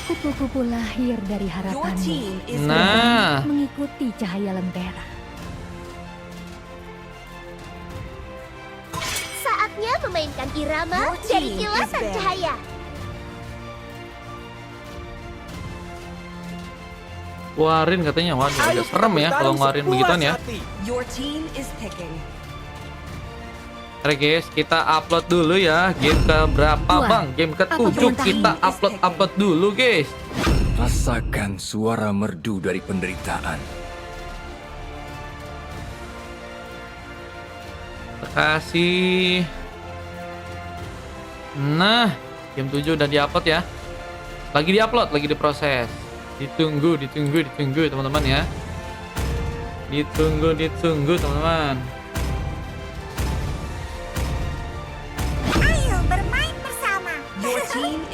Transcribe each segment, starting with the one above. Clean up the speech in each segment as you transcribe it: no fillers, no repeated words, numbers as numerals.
Kupu-kupu lahir dari harapanmu. Nah, Mengikuti cahaya lentera. Saatnya memainkan irama dari kilasan cahaya. keluarin katanya. Waduh, agak serem ya kalau ngeluarin begituan ya. Oke guys, kita upload dulu ya. Game ke berapa bang? Game ke-7 kita upload dulu guys. Rasakan suara merdu dari penderitaan. Kasih. Nah, game 7 udah diupload ya. Lagi diupload, lagi diproses. Ditunggu teman-teman ya. Ditunggu teman-teman. Ayo bermain bersama.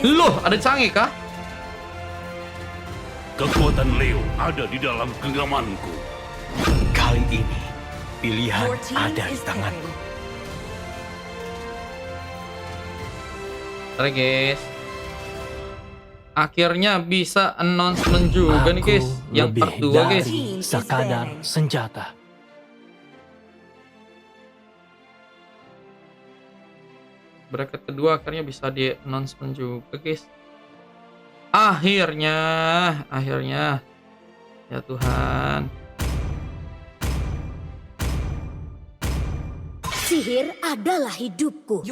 Loh, ada canggih kah? Kekuatan Leo ada di dalam genggamanku. Kali ini, pilihan ada di tanganku. Oke guys. Akhirnya bisa announcement juga nih guys. Yang part 2 guys. Sekadar senjata. Bracket kedua akhirnya bisa di announcement juga guys. Akhirnya ya Tuhan. Sihir adalah hidupku.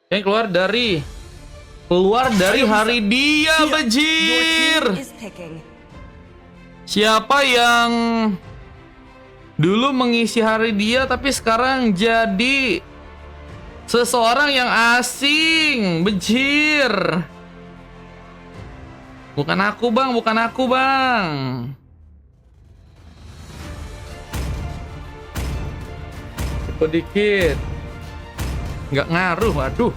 Yang keluar dari hari dia bejir. Siapa yang dulu mengisi hari dia tapi sekarang jadi seseorang yang asing, bejir. Bukan aku bang. Dikit. Nggak ngaruh, waduh.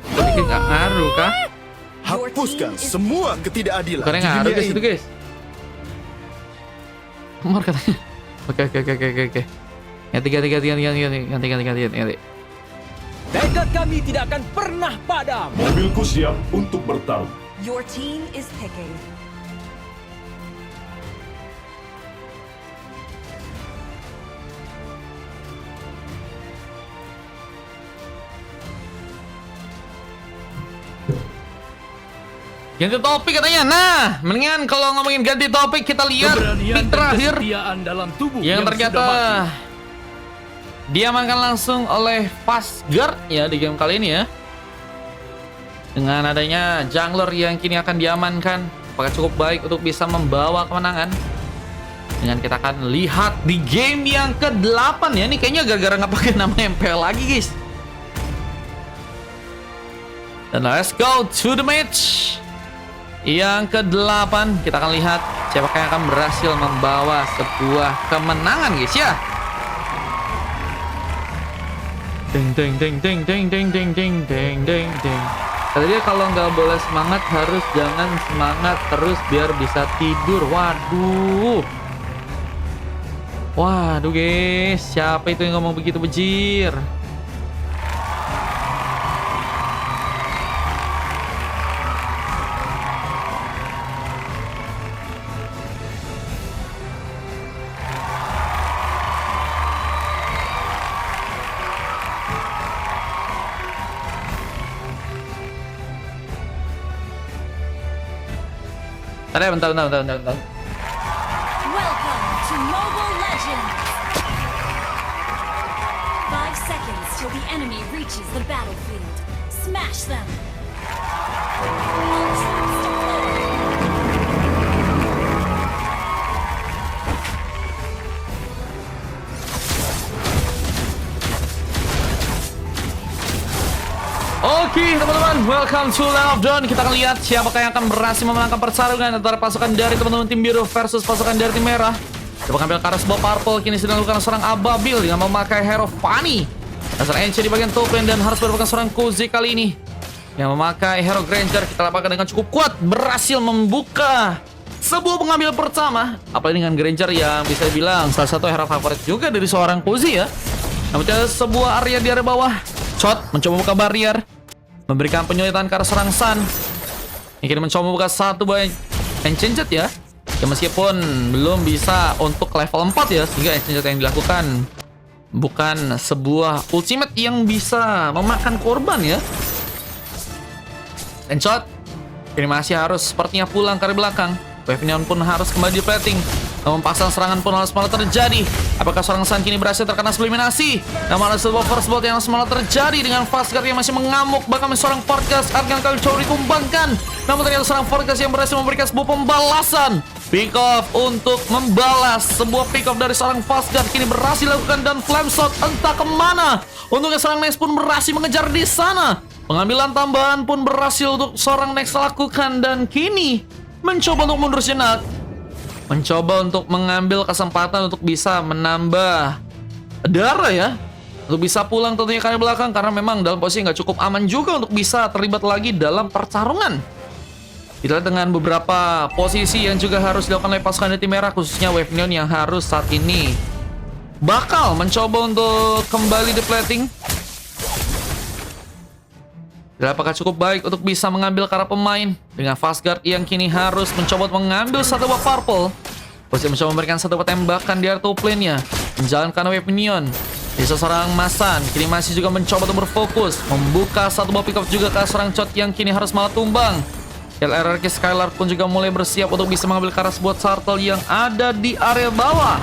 Dikit nggak ngaruh kah? Hapuskan semua ketidakadilan Bukannya di ngaruh dunia guys ini. itu guys. Nomor katanya. Oke. Ganti. Tekad kami tidak akan pernah padam. Mobilku siap untuk bertarung. Ganti topik katanya. Nah, mendingan kalau ngomongin ganti topik kita lihat pick terakhir Dalam tubuh yang ternyata diamankan langsung oleh Fastguard ya di game kali ini ya. Dengan adanya jungler yang kini akan diamankan, apakah cukup baik untuk bisa membawa kemenangan? Dengan kita akan lihat di game yang ke-8 ya. Ini kayaknya gara-gara nggak pakai nama MPL lagi guys. Dan let's go to the match. Yang ke-8 kita akan lihat siapa yang akan berhasil membawa sebuah kemenangan guys ya. Ding. Kata dia kalau nggak boleh semangat harus jangan semangat terus biar bisa tidur. Waduh guys, siapa itu yang ngomong begitu bejir? Bentar. Welcome to Mobile Legends. 5 seconds till the enemy reaches the battlefield. Smash them. All troops deployed. Oke teman-teman, welcome to Land of Dawn. Kita akan lihat siapakah yang akan berhasil memenangkan pertarungan antara pasukan dari teman-teman tim biru versus pasukan dari tim merah. Coba mengambil ke arah sebuah purple, kini sedang dilakukan seorang Ababil dengan memakai hero Fanny. Dasar NC di bagian top lane dan harus merupakan seorang Kuzi kali ini yang memakai hero Granger. Kita lakukan dengan cukup kuat, berhasil membuka sebuah pengambil pertama. Apalagi dengan Granger yang bisa dibilang salah satu hero favorit juga dari seorang Kuzi ya. Namun sebuah area di area bawah. Shot mencoba buka barrier, memberikan penyulitan ke arah serang Sun. Yang kini mencoba membuka satu buah Enchanted ya. Ya meskipun belum bisa untuk level 4 ya, sehingga Enchanted yang dilakukan bukan sebuah ultimate yang bisa memakan korban ya. Enshot kini masih harus sepertinya pulang ke belakang. Wavenion pun harus kembali di plating. Namun pasang serangan pun harus malah terjadi. Apakah seorang Sun kini berhasil terkena eliminasi? Namun ada sebuah first blood yang harus malah terjadi dengan Fastguard yang masih mengamuk. Bahkan seorang Forgas akan kali coba ditumbangkan. Namun ternyata seorang Forgas yang berhasil memberikan sebuah pembalasan. Pick off untuk membalas. Sebuah pick off dari seorang Fastguard kini berhasil dilakukan dan Flame Shot entah kemana. Untungnya seorang Nex pun berhasil mengejar di sana. Pengambilan tambahan pun berhasil untuk seorang Nex lakukan dan kini mencoba untuk mundur sejenak. Mencoba untuk mengambil kesempatan untuk bisa menambah darah ya. Untuk bisa pulang tentunya ke belakang karena memang dalam posisi nggak cukup aman juga untuk bisa terlibat lagi dalam pertarungan. Kita lihat dengan beberapa posisi yang juga harus dilakukan oleh pasukan dari tim merah, khususnya Wavenion yang harus saat ini bakal mencoba untuk kembali di plating. Dan apakah cukup baik untuk bisa mengambil para pemain dengan Fastguard yang kini harus mencoba mengambil satu buah purple. Posisi mencoba memberikan satu buah tembakan di area top lane-nya, menjalankan Wavenion. Di seorang Masan kini masih juga mencoba untuk berfokus, membuka satu buah pick up juga ke seorang Chot yang kini harus malah tumbang. LRRQ Skylar pun juga mulai bersiap untuk bisa mengambil karas buat Turtle yang ada di area bawah.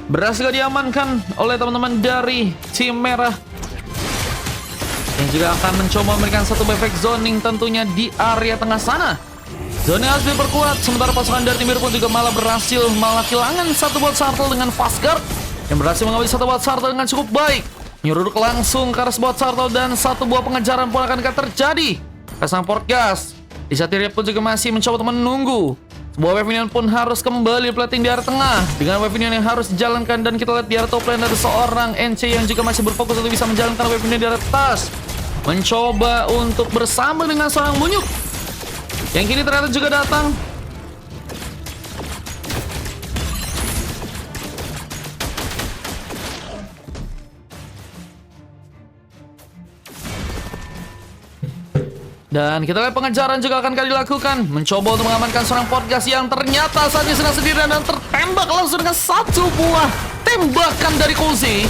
Berhasil diamankan oleh teman-teman dari tim merah. Yang juga akan mencoba memberikan satu efek zoning tentunya di area tengah sana. Zoning harus diperkuat, sementara pasukan dari tim biru pun juga malah berhasil kehilangan satu buat Turtle dengan Fastguard yang berhasil mengambil satu buat Turtle dengan cukup baik. Nyuruduk langsung ke arah buat Turtle dan satu buah pengejaran pun akan terjadi. Pasang Forgas di saat diri pun juga masih mencoba untuk menunggu. Sebuah Wavenion pun harus kembali plating di area tengah dengan Wavenion yang harus dijalankan, dan kita lihat di area top lane ada seorang NC yang juga masih berfokus untuk bisa menjalankan Wavenion di area atas. Mencoba untuk bersama dengan seorang Munyuk yang kini ternyata juga datang. Dan kita lihat pengejaran juga akan kali dilakukan. Mencoba untuk mengamankan seorang Forgas yang ternyata saat ini sedang sendirian dan tertembak langsung dengan satu buah tembakan dari Cozy.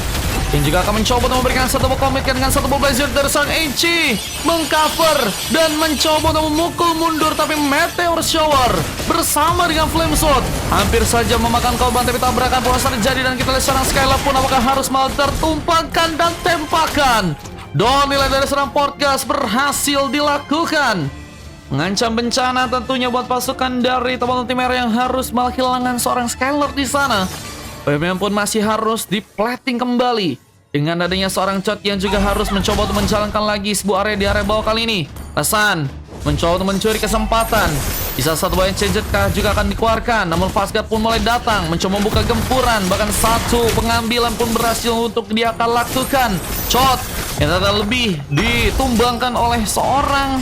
Yang juga akan mencoba untuk memberikan satu buah komitmen dengan satu buah blazer dari seorang Enchi. Mengcover dan mencoba untuk memukul mundur, tapi Meteor Shower bersama dengan Flame Shot hampir saja memakan korban, tapi tabrakan pun terjadi. Dan kita lihat seorang Skylar pun apakah harus malah tertumpangkan dan tembakan. Don nilai dari seorang Forgas berhasil dilakukan, mengancam bencana tentunya buat pasukan dari teman-teman tim merah yang harus malah kehilangan seorang Skylar di sana. Wavenion pun masih harus di plating kembali dengan adanya seorang Chot yang juga harus mencoba untuk menjalankan lagi sebuah area di area bawah kali ini. Hasan mencoba untuk mencuri kesempatan. Bisa satu buah Enchanted juga akan dikeluarkan, namun Fastguard pun mulai datang mencoba membuka gempuran, bahkan satu pengambilan pun berhasil untuk dia akan lakukan. Chot yang ternyata lebih ditumbangkan oleh seorang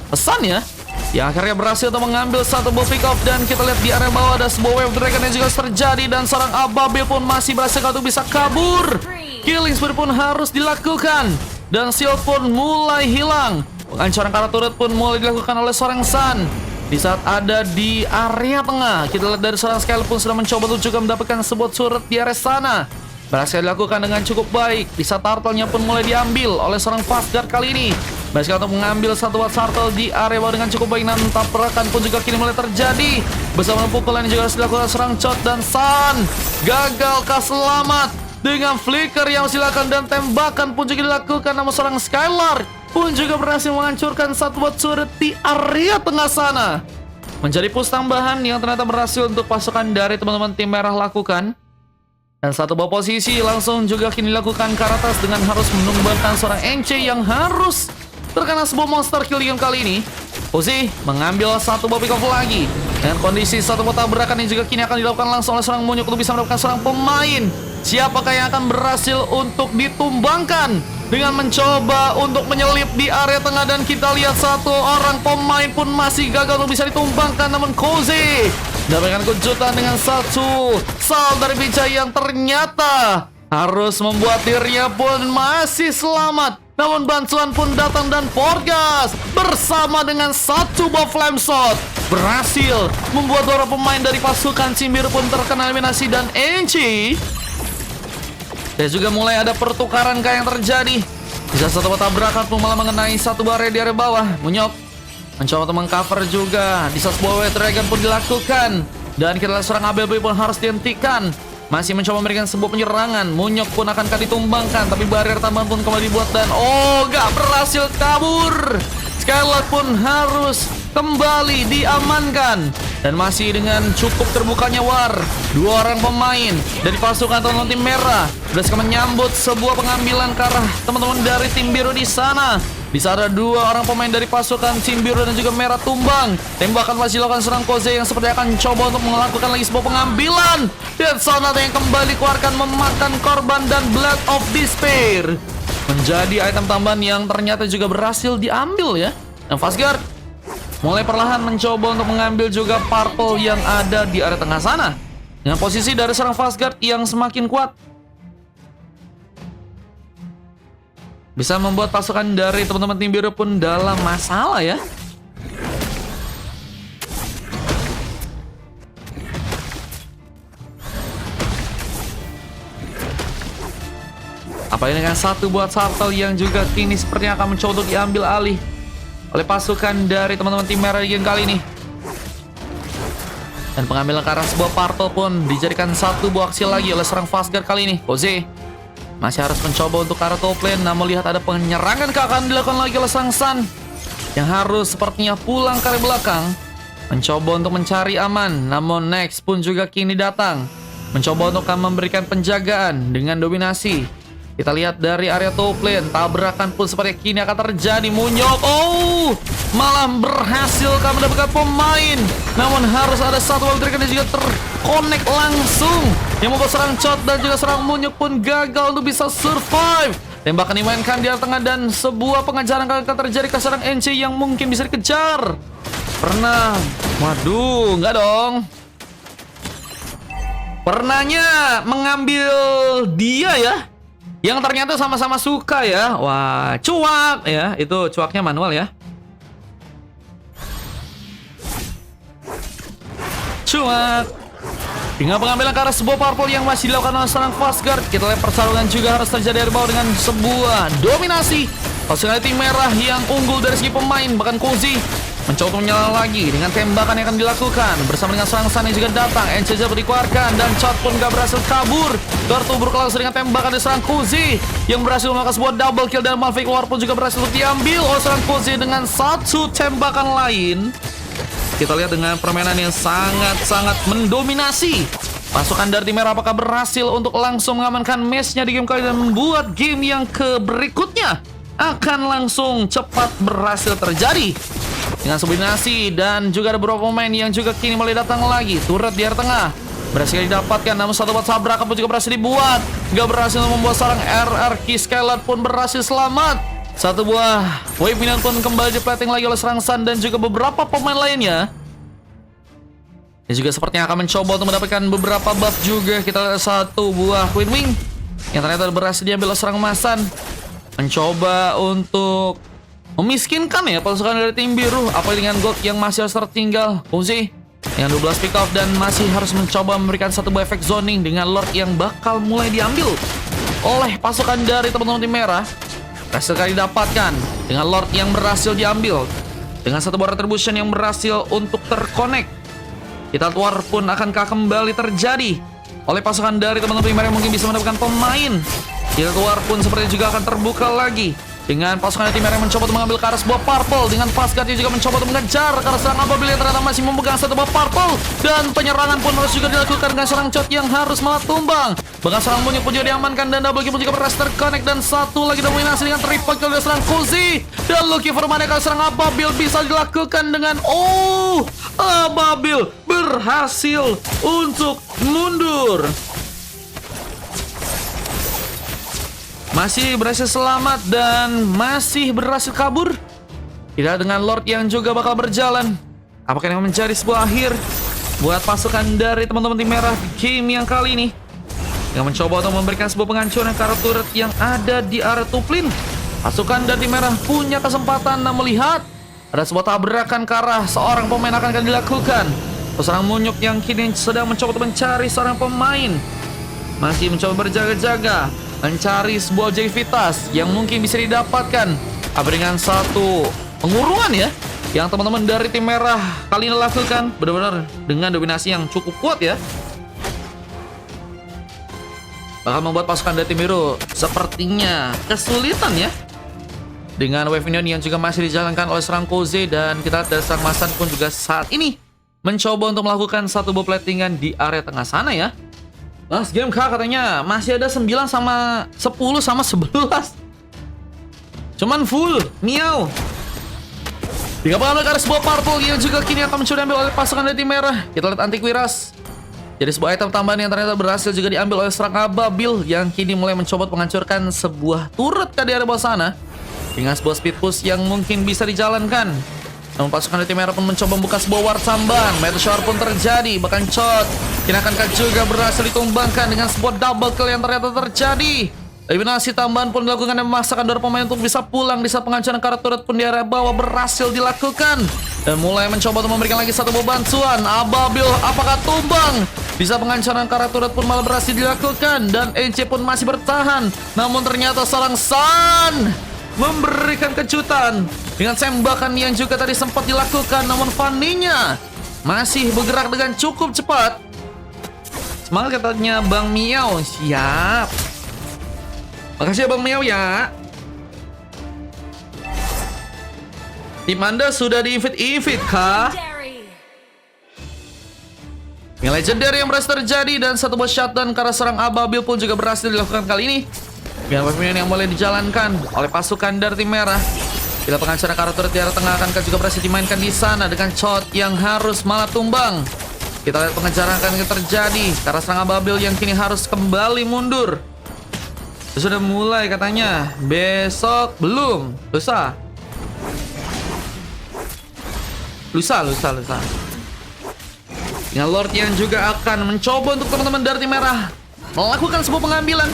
Hasan ya, yang akhirnya berhasil untuk mengambil satu buah pick off. Dan kita lihat di area bawah ada sebuah Wave Dragon yang juga terjadi, dan seorang Ababil pun masih berhasil untuk bisa kabur. Killing spree pun harus dilakukan, dan shield pun mulai hilang. Pengancaran karena turret pun mulai dilakukan oleh seorang Sun. Di saat ada di area tengah, kita lihat dari seorang Skylar pun sudah mencoba untuk juga mendapatkan sebuah turret di area sana. Berhasil dilakukan dengan cukup baik. Di saat turtle-nya pun mulai diambil oleh seorang Fastguard kali ini. Berhasil untuk mengambil satu buat turtle di area bawah dengan cukup baik, dan tabrakan pun juga kini mulai terjadi. Bersama pukulan yang juga harus dilakukan seorang Chot, dan Sun gagalkah selamat dengan flicker yang silakan, dan tembakan pun juga dilakukan. Namun seorang Skylar pun juga berhasil menghancurkan satu buat turret di area tengah sana. Menjadi push tambahan yang ternyata berhasil untuk pasukan dari teman-teman tim merah lakukan. Dan satu buah posisi langsung juga kini dilakukan ke atas dengan harus menumbangkan seorang NC yang harus terkena sebuah monster kill game kali ini. Uzi mengambil satu buah pick off lagi. Dengan kondisi satu buah tabrakan yang juga kini akan dilakukan langsung oleh seorang Munyuk untuk bisa mendapatkan seorang pemain. Siapakah yang akan berhasil untuk ditumbangkan dengan mencoba untuk menyelip di area tengah, dan kita lihat satu orang pemain pun masih gagal untuk bisa ditumbangkan. Namun Cozy mendapatkan kejutan dengan satu sal dari Bijay yang ternyata harus membuat dirinya pun masih selamat Namun bantuan pun datang dan Porgas bersama dengan satu buah flame shot berhasil membuat dua pemain dari pasukan Cimbiru pun terkena eliminasi. Dan Enchi, dan juga mulai ada pertukaran kayak yang terjadi. Bisa satu buah tabrakan pun malah mengenai satu buah area di area bawah. Munyok mencoba untuk mengcover juga. Bisa sebuah White Dragon pun dilakukan. Dan kita lihat serang ABB pun harus dihentikan. Masih mencoba memberikan sebuah penyerangan. Munyok pun akankah ditumbangkan, tapi barrier tambahan pun kembali dibuat dan gak berhasil kabur. Skylark pun harus kembali diamankan. Dan masih dengan cukup terbukanya war, dua orang pemain dari pasukan teman-teman tim merah berhasil menyambut sebuah pengambilan ke arah teman-teman dari tim biru di sana. Bisa ada dua orang pemain dari pasukan tim biru dan juga merah tumbang. Tembakan masih dilakukan serang Koze yang seperti akan coba untuk melakukan lagi sebuah pengambilan. Dan Sonata yang kembali keluarkan memakan korban dan Blood of Despair menjadi item tambahan yang ternyata juga berhasil diambil ya. Dan Fastguard mulai perlahan mencoba untuk mengambil juga purple yang ada di area tengah sana. Dengan posisi dari serang Fastguard yang semakin kuat, bisa membuat pasukan dari teman-teman tim biru pun dalam masalah ya. Apa ini dengan satu buat turtle yang juga kini sepertinya akan mencoba untuk diambil alih oleh pasukan dari teman-teman tim merah di game kali ini. Dan pengambilan ke arah sebuah turtle pun dijadikan satu buah aksi lagi oleh serang Fastguard kali ini. Koze masih harus mencoba untuk ke arah top lane, namun lihat ada penyerangan akan dilakukan lagi oleh Sang San yang harus sepertinya pulang ke arah belakang, mencoba untuk mencari aman. Namun Next pun juga kini datang, mencoba untuk memberikan penjagaan dengan dominasi. Kita lihat dari area top lane, tabrakan pun seperti kini akan terjadi. Munyok, malah berhasil mendapatkan pemain. Namun harus ada satu Wild Dragon yang juga terkonek langsung, yang membuat serang Chot dan juga serang Munyok pun gagal untuk bisa survive. Tembakan dimainkan di area tengah dan sebuah pengejaran akan terjadi ke serang NC yang mungkin bisa dikejar. Pernah, waduh, enggak dong. Pernahnya mengambil dia ya, yang ternyata sama-sama suka ya. Wah, cuak ya. Itu cuaknya manual ya. Cuak. Dengan pengambilan ke arah sebuah purple yang masih dilakukan oleh serang Fastguard, kita lihat pertarungan juga harus terjadi dari bawah dengan sebuah dominasi pasukan tim merah yang unggul dari segi pemain. Bahkan Kozi mencoba menyerang lagi dengan tembakan yang akan dilakukan bersama dengan serang San yang juga datang. NCZ dikeluarkan dan Chot pun gak berhasil kabur. Gartu berlangsung dengan tembakan dari serang Kozi yang berhasil melakukan sebuah double kill dan Malphite War pun juga berhasil diambil oleh serang Kozi dengan satu tembakan lain. Kita lihat dengan permainan yang sangat-sangat mendominasi pasukan dari tim merah, apakah berhasil untuk langsung mengamankan match-nya di game kali dan membuat game yang berikutnya akan langsung cepat berhasil terjadi. Dengan subordinasi dan juga ada beberapa pemain yang juga kini mulai datang lagi. Turret di area tengah berhasil didapatkan, namun satu buat tabrakan pun juga berhasil dibuat. Gak berhasil membuat sarang RRQ Skylark pun berhasil selamat. Satu buah wave minion pun kembali diplating lagi oleh serang San dan juga beberapa pemain lainnya. Dan juga sepertinya akan mencoba untuk mendapatkan beberapa buff juga. Kita lihat satu buah Queen Wing yang ternyata berhasil diambil oleh serang Masan. Mencoba untuk memiskinkan ya pasukan dari tim biru, apalagi dengan gold yang masih harus tertinggal. Uzi dengan 12 pick off dan masih harus mencoba memberikan satu buah efek zoning dengan Lord yang bakal mulai diambil oleh pasukan dari teman-teman tim merah. Berhasil kali didapatkan dengan Lord yang berhasil diambil dengan satu buah retribution yang berhasil untuk terkonek. Kita War pun akankah kembali terjadi oleh pasukan dari teman-teman tim merah yang mungkin bisa mendapatkan pemain. Kita War pun sepertinya juga akan terbuka lagi dengan pasukan tim merah yang mencoba untuk mengambil ke arah sebuah purple. Dengan Fastguard yang juga mencoba untuk mengejar ke arah serang apabila ternyata masih memegang satu buah purple. Dan penyerangan pun harus juga dilakukan dengan serang Chot yang harus malah tumbang. Bahkan serang Munyok pun juga diamankan dan double kill pun juga berhasil terconnect. Dan satu lagi dominasi dengan triple kill dari serang Kozi. Dan Lucky Forman akan serang Ababil bisa dilakukan dengan Ababil berhasil untuk mundur. Masih berhasil selamat dan masih berhasil kabur. Tidak dengan Lord yang juga bakal berjalan. Apakah ini menjadi sebuah akhir buat pasukan dari teman-teman tim merah di game yang kali ini, yang mencoba untuk memberikan sebuah penghancuran ke arah turret yang ada di area top lane. Pasukan dari tim merah punya kesempatan melihat ada sebuah tabrakan ke arah seorang pemain akan dilakukan. Seorang munyuk yang kini sedang mencoba untuk mencari seorang pemain. Masih mencoba berjaga-jaga, mencari sebuah objektivitas yang mungkin bisa didapatkan. Apa dengan satu penguruan ya, yang teman-teman dari tim merah kali ini lakukan benar-benar dengan dominasi yang cukup kuat ya. Bakal membuat pasukan dari tim biru sepertinya kesulitan ya. Dengan wave minion yang juga masih dijalankan oleh serang Koze, dan kita lihat dari serang Masan pun juga saat ini mencoba untuk melakukan satu bom platingan di area tengah sana ya. Last game Kak katanya masih ada 9 sama 10 sama 11. Cuman full, miau. Tiga pengambil ke arah sebuah purple yang juga kini akan mencoba diambil oleh pasukan dari tim merah. Kita lihat antiquiras. Jadi sebuah item tambahan yang ternyata berhasil juga diambil oleh serang Ababil yang kini mulai mencoba menghancurkan sebuah turret di area bawah sana. Dengan sebuah speed push yang mungkin bisa dijalankan. Namun pasukan dari tim merah pun mencoba membuka sebuah ward samban. Meteor pun terjadi. Bahkan shot Kinakan juga berhasil ditumbangkan dengan sebuah double kill yang ternyata terjadi. Eliminasi tambahan pun dilakukan dan memaksakan para pemain untuk bisa pulang di saat penghancuran karet turret pun di area bawah berhasil dilakukan. Dan mulai mencoba untuk memberikan lagi satu bantuan. Ababil apakah tumbang? Bisa penghancuran karet turret pun malah berhasil dilakukan. Dan NC pun masih bertahan. Namun ternyata seorang San memberikan kejutan dengan tembakan yang juga tadi sempat dilakukan. Namun Fanny-nya masih bergerak dengan cukup cepat. Semangat katanya Bang Miao. Siap. Makasih ya Bang Miao ya. Tim Anda sudah di-invite kah? Yang legendary yang berhasil terjadi dan satu buah shutdown karena serang Ababil pun juga berhasil dilakukan kali ini. Dengan pemilihan yang mulai dijalankan oleh pasukan dari tim merah. Bila pengacara karakter di arah tengah akan juga berhasil dimainkan di sana dengan shot yang harus malah tumbang. Kita lihat pengejaran akan terjadi karena serang Ababil yang kini harus kembali mundur. Sudah mulai katanya. Besok belum. Lusa. Dengan Lord yang juga akan mencoba untuk teman-teman dari tim merah melakukan sebuah pengambilan.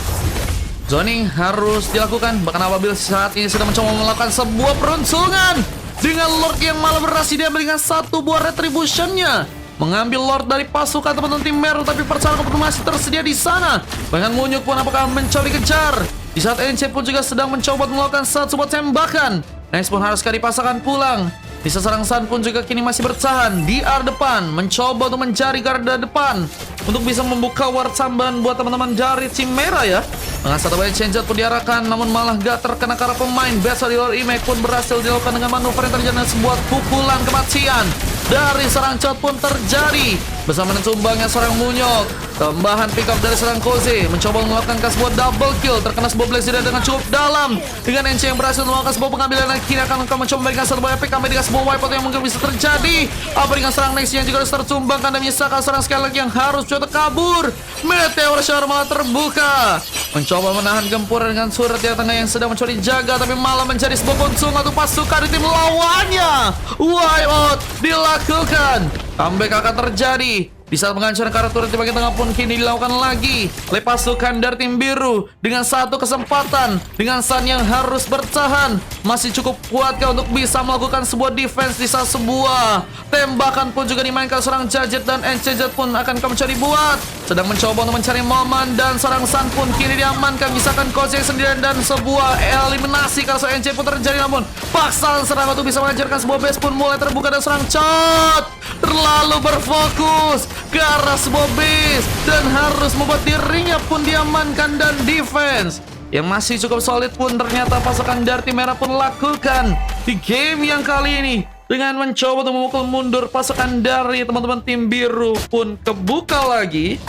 Zoning harus dilakukan. Bahkan Ababil saat ini sudah mencoba melakukan sebuah peruntungan dengan Lord yang malah berhasil diambil dengan satu buah retributionnya. Mengambil Lord dari pasukan teman-teman tim merah, tapi persamaan pun masih tersedia di sana. Bahkan Munyuk pun apakah mencoba dikejar. Di saat NC pun juga sedang mencoba melakukan satu sebuah tembakan. Next pun harus dipasangkan pulang. Di serang San pun juga kini masih bertahan di area depan, mencoba untuk mencari garda depan untuk bisa membuka ward samban buat teman-teman dari tim merah ya. Dengan satu banyak change pun diarahkan, namun malah gak terkena karena pemain Besa di luar image pun berhasil dilakukan dengan manuver yang terjadi dengan sebuah pukulan kematian. Dari serang Cot pun terjadi bersama dengan tumbangnya seorang Munyok. Tambahan pick up dari serang Koze mencoba melakukan sebuah double kill, terkena sebuah blaze dengan cukup dalam. Dengan NC yang berhasil melakukan sebuah pengambilan dan kini akan mencoba memberikan satu buah epic dengan sebuah wipeout yang mungkin bisa terjadi. Apa dengan serang next yang juga harus tertumbangkan dan menyisakan serang sekali lagi yang harus coba kabur. Meteor shower malah terbuka, mencoba menahan gempuran dengan surat di tengah yang sedang mencoba dijaga, tapi malah menjadi sebuah konsum atau pasukan di tim lawannya. Wipeout dilakukan. Comeback akan terjadi di saat penghancuran karakter di bagian tengah pun kini dilakukan lagi oleh pasukan dari tim biru dengan satu kesempatan. Dengan San yang harus bertahan, masih cukup kuatkah untuk bisa melakukan sebuah defense di saat sebuah tembakan pun juga dimainkan seorang Jajet, dan NCZ pun akan mencari buat sedang mencoba untuk mencari momen, dan seorang San pun kini diamankan misalkan Koze sendirian dan sebuah eliminasi karena seorang NC pun terjadi. Namun paksaan serang untuk bisa mengajarkan sebuah base pun mulai terbuka dan seorang Cot terlalu berfokus ke arah sebuah base dan harus membuat dirinya pun diamankan, dan defense yang masih cukup solid pun ternyata pasukan dari tim merah pun lakukan di game yang kali ini dengan mencoba untuk memukul mundur pasukan dari teman-teman tim biru pun kebuka lagi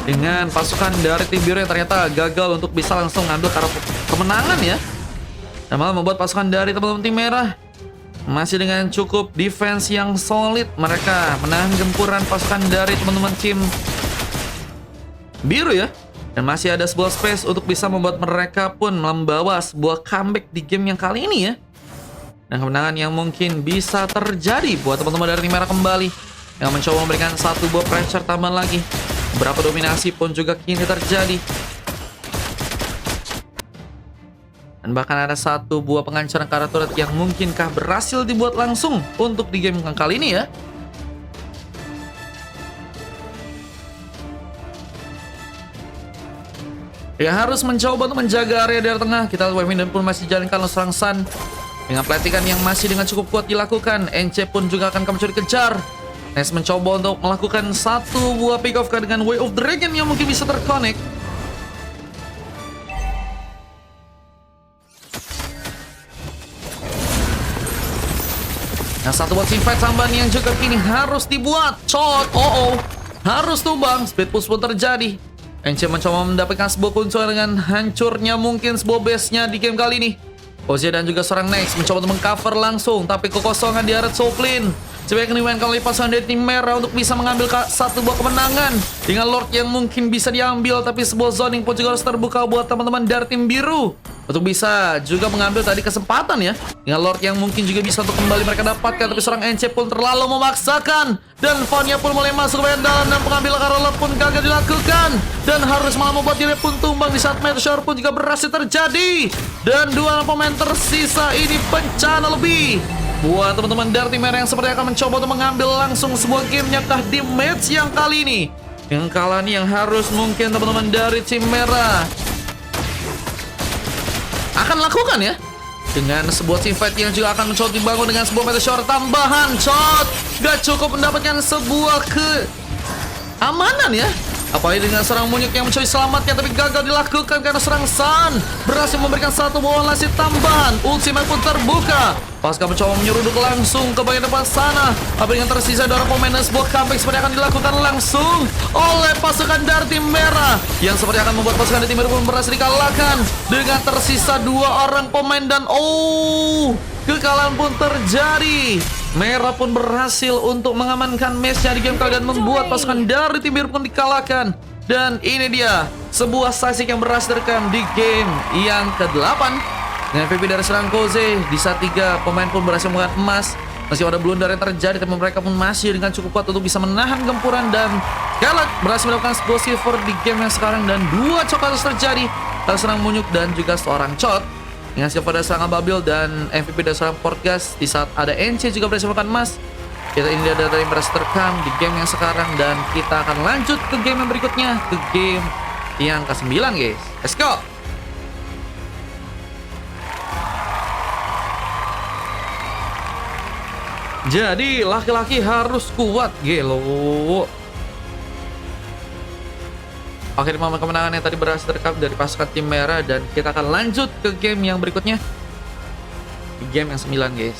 dengan pasukan dari tim biru yang ternyata gagal untuk bisa langsung ngambil karena kemenangan ya, dan malah membuat pasukan dari teman-teman tim merah masih dengan cukup defense yang solid. Mereka menahan gempuran pasukan dari teman-teman tim biru ya. Dan masih ada sebuah space untuk bisa membuat mereka pun membawa sebuah comeback di game yang kali ini ya. Dan kemenangan yang mungkin bisa terjadi buat teman-teman dari tim merah kembali yang mencoba memberikan satu buah pressure tambahan lagi. Beberapa dominasi pun juga kini terjadi. Dan bahkan ada satu buah pengancaran ke arah turret yang mungkinkah berhasil dibuat langsung untuk di game kali ini ya. Ya harus mencoba untuk menjaga area dari tengah. Kita lihat Waymin pun masih dijalankan oleh serang Sun. Dengan pelatihan yang masih dengan cukup kuat dilakukan, NC pun juga akan kembali dikejar. Nes mencoba untuk melakukan satu buah pick off dengan Way of Dragon yang mungkin bisa terkonek. Nah, satu buat invite tambahan yang juga kini harus dibuat. Shot, harus tumbang. Speed push pun terjadi. NC mencoba mendapatkan sebuah kunculan dengan hancurnya mungkin sebuah base-nya di game kali ini. Ozia dan juga seorang Nex mencoba untuk mengcover langsung, tapi kekosongan di area Soulflame. Coba yang dimainkan oleh pasukan dari tim merah untuk bisa mengambil satu buah kemenangan dengan Lord yang mungkin bisa diambil, tapi sebuah zoning pun juga harus terbuka buat teman-teman dari tim biru untuk bisa juga mengambil tadi kesempatan ya. Dengan Lord yang mungkin juga bisa untuk kembali mereka dapatkan, tapi seorang NC pun terlalu memaksakan dan Fanya pun mulai masuk ke bagian dalam dan pengambilan arah Lord pun gagal dilakukan dan harus malah membuat diri pun tumbang di saat Meteor pun juga berhasil terjadi dan dua pemain tersisa ini bencana lebih buat teman-teman dari tim merah yang seperti akan mencoba untuk mengambil langsung sebuah gamenya kah di match yang kali ini. Yang kalah nih yang harus mungkin teman-teman dari tim merah akan lakukan ya. Dengan sebuah team fight yang juga akan mencoba dibangun dengan sebuah meteor tambahan. Shot gak cukup mendapatkan sebuah keamanan ya. Apalagi dengan seorang Munyuk yang mencoba selamatkan tapi gagal dilakukan karena serang Sun berhasil memberikan satu buah lasit tambahan. Ultimate pun terbuka. Pasca mencoba menyeruduk langsung ke bagian depan sana. Tapi dengan tersisa dua pemain dan sebuah comeback seperti akan dilakukan langsung oleh pasukan dari tim merah yang seperti akan membuat pasukan dari tim merah pun berhasil dikalahkan dengan tersisa dua orang pemain dan kekalahan pun terjadi. Merah pun berhasil untuk mengamankan match-nya di game kali dan membuat pasukan dari tim biru pun dikalahkan. Dan ini dia sebuah statistik yang berhasil direkam di game yang ke-8 dengan MVP dari serang Koze. Di saat 3 pemain pun berhasil mengangkat emas. Masih ada blunder yang terjadi, tapi mereka pun masih dengan cukup kuat untuk bisa menahan gempuran dan Galak berhasil melakukan sebuah silver di game yang sekarang dan 2 coklat harus terjadi dari serang Munyuk dan juga seorang Chot dengan silver dari serang Ababil dan MVP dari serang Portgas. Di saat ada NC juga berhasil melakukan emas. Kita ini data yang berhasil terekam di game yang sekarang dan kita akan lanjut ke game yang berikutnya, ke game yang ke-9 guys. Let's go. Jadi laki-laki harus kuat gelo. Oke, momen kemenangan yang tadi berhasil terekam dari pasukan tim merah dan kita akan lanjut ke game yang berikutnya. Di game yang 9 guys.